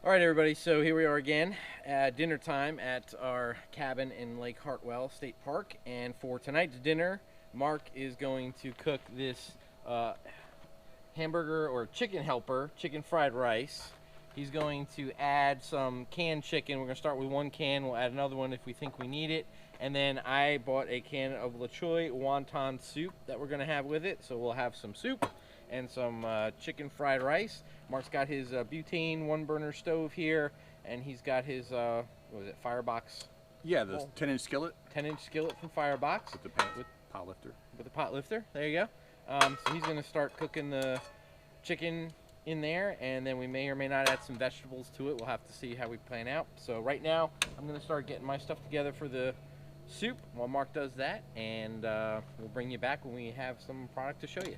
All right, everybody, so here we are again at dinner time at our cabin in Lake Hartwell State Park. And for tonight's dinner, Mark is going to cook this hamburger or chicken helper, chicken fried rice. He's going to add some canned chicken. We're going to start with one can. We'll add another one if we think we need it. And then I bought a can of La Choy wonton soup that we're going to have with it. So we'll have some soup and some chicken fried rice. Mark's got his butane one-burner stove here, and he's got his, what was it, Firebox? Yeah, the 10-inch skillet. 10-inch skillet from Firebox. With the pot lifter. With the pot lifter, there you go. So he's gonna start cooking the chicken in there, and then we may or may not add some vegetables to it. We'll have to see how we plan out. So right now, I'm gonna start getting my stuff together for the soup while Mark does that, and we'll bring you back when we have some product to show you.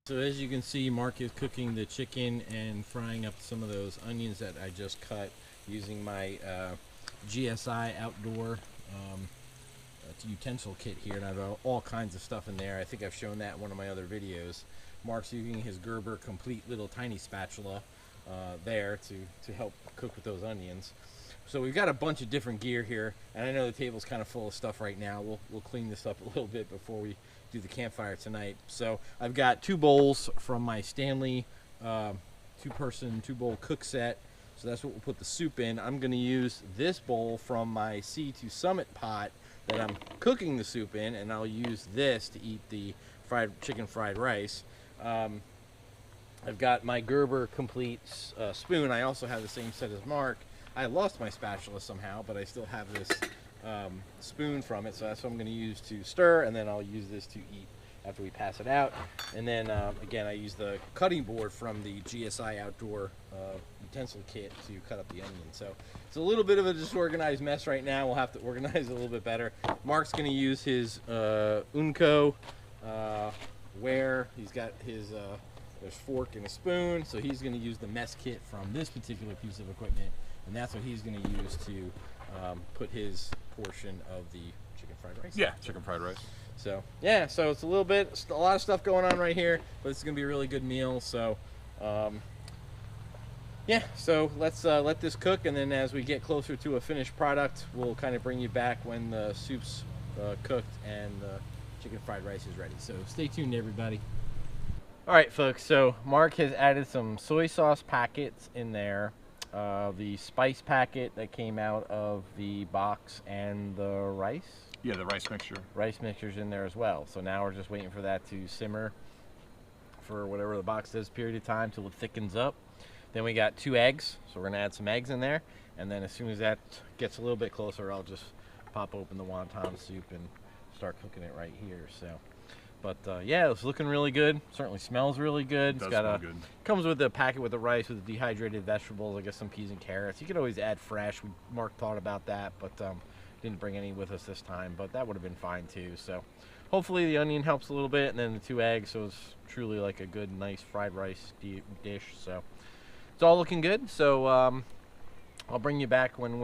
So as you can see, Mark is cooking the chicken and frying up some of those onions that I just cut using my GSI outdoor utensil kit here, and I've got all kinds of stuff in there. I think I've shown that in one of my other videos. Mark's using his Gerber complete little tiny spatula there to help cook with those onions. So we've got a bunch of different gear here, and I know the table's kind of full of stuff right now. We'll clean this up a little bit before we do the campfire tonight. So I've got 2 bowls from my Stanley 2-person 2-bowl cook set. So that's what we'll put the soup in. I'm going to use this bowl from my C2 Summit pot that I'm cooking the soup in, and I'll use this to eat the chicken fried rice. I've got my Gerber complete spoon. I also have the same set as Mark. I lost my spatula somehow, but I still have this spoon from it, so that's what I'm going to use to stir, and then I'll use this to eat after we pass it out. And then again, I use the cutting board from the GSI outdoor utensil kit to cut up the onion. So it's a little bit of a disorganized mess right now. We'll have to organize it a little bit better. Mark's going to use his Unco ware. He's got his there's fork and a spoon, so he's going to use the mess kit from this particular piece of equipment, and that's what he's going to use to put his portion of the chicken fried rice. Yeah, chicken fried rice. So yeah, so it's a lot of stuff going on right here, but it's gonna be a really good meal. So yeah, so let's let this cook, and then as we get closer to a finished product, we'll kind of bring you back when the soup's cooked and the chicken fried rice is ready. So stay tuned, everybody. All right, folks, so Mark has added some soy sauce packets in there, the spice packet that came out of the box, and the rice. Yeah, the rice mixture. Rice mixture's in there as well. So now we're just waiting for that to simmer for whatever the box says period of time till it thickens up. Then we got 2 eggs, so we're gonna add some eggs in there, and then as soon as that gets a little bit closer, I'll just pop open the wonton soup and start cooking it right here. So, but yeah, it's looking really good. Certainly smells really good. It does smell good. Comes with a packet with the rice with the dehydrated vegetables. I guess some peas and carrots. You could always add fresh. Mark thought about that, but didn't bring any with us this time, but that would have been fine too. So hopefully the onion helps a little bit, and then the 2 eggs, so it's truly like a good nice fried rice dish. So it's all looking good. So I'll bring you back when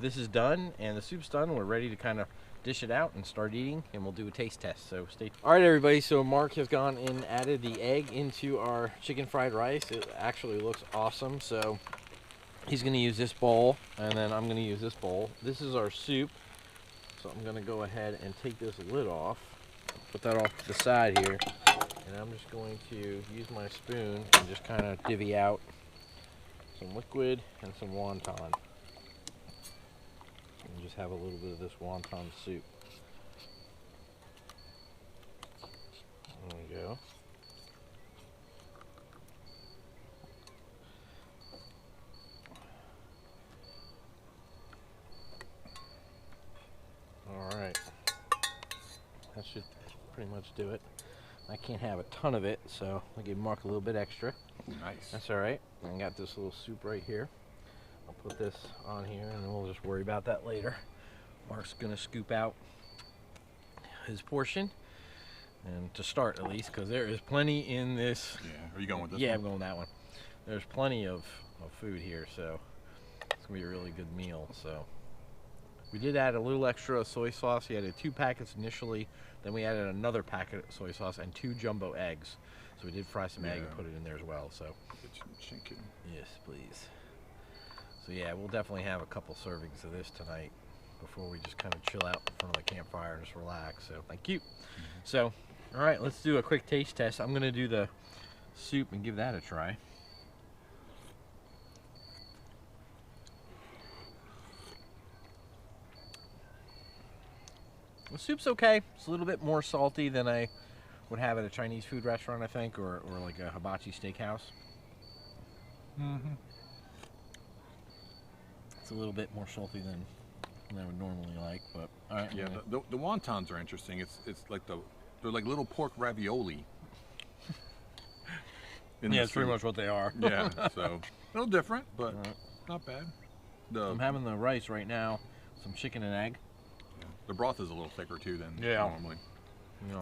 this is done and the soup's done. We're ready to kind of dish it out and start eating, and we'll do a taste test. So stay tuned. All right, everybody, so Mark has gone and added the egg into our chicken fried rice. It actually looks awesome. So he's going to use this bowl, and then I'm going to use this bowl. This is our soup, so I'm going to go ahead and take this lid off, put that off to the side here, and I'm just going to use my spoon and just kind of divvy out some liquid and some wonton. And just have a little bit of this wonton soup. There we go. Alright, that should pretty much do it. I can't have a ton of it, so I'll give Mark a little bit extra. Nice. That's alright. I got this little soup right here. I'll put this on here, and then we'll just worry about that later. Mark's gonna scoop out his portion. and to start at least, because there is plenty in this. Yeah. Are you going with this? Yeah, one? I'm going that one. There's plenty of food here, so it's gonna be a really good meal. So we did add a little extra soy sauce. We added 2 packets initially, then we added another packet of soy sauce and 2 jumbo eggs. So we did fry some egg and put it in there as well. So Get some chicken. yes, please. So yeah, we'll definitely have a couple servings of this tonight before we just kind of chill out in front of the campfire and just relax. So thank you. So, all right, let's do a quick taste test. I'm gonna do the soup and give that a try. The soup's okay. It's a little bit more salty than I would have at a Chinese food restaurant, I think, or like a hibachi steakhouse. Mm-hmm. It's a little bit more salty than I would normally like, but all right. Yeah, the wontons are interesting. It's like they're like little pork ravioli. Yeah, it's pretty much what they are. Yeah, so a little different, but not bad. I'm having the rice right now, some chicken and egg. Yeah, the broth is a little thicker too than normally. Yeah.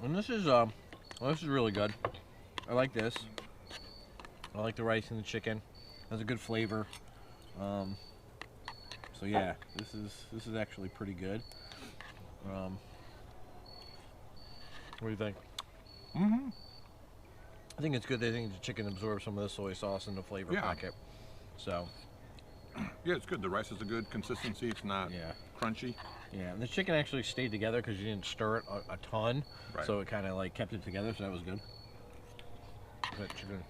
And this is really good. I like this. I like the rice and the chicken. Has a good flavor. So yeah, this is actually pretty good. What do you think? Mm-hmm. I think it's good. I think the chicken absorbs some of the soy sauce in the flavor packet. So yeah, it's good. The rice is a good consistency. It's not crunchy. Yeah, and the chicken actually stayed together because you didn't stir it a ton, so it kind of like kept it together. So that was good. That chicken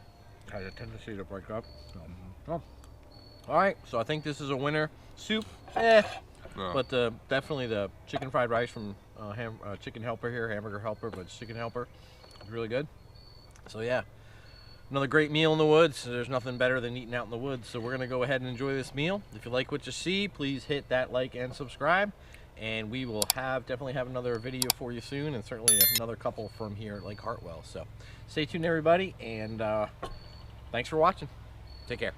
had a tendency to break up. So. Oh. All right, so I think this is a winner. Soup, but definitely the chicken fried rice from Chicken Helper here, Hamburger Helper, but it's Chicken Helper. It's really good. So yeah, another great meal in the woods. There's nothing better than eating out in the woods. So we're gonna go ahead and enjoy this meal. If you like what you see, please hit that like and subscribe. And we will definitely have another video for you soon, and certainly another couple from here at Lake Hartwell. So stay tuned, everybody, and thanks for watching. Take care.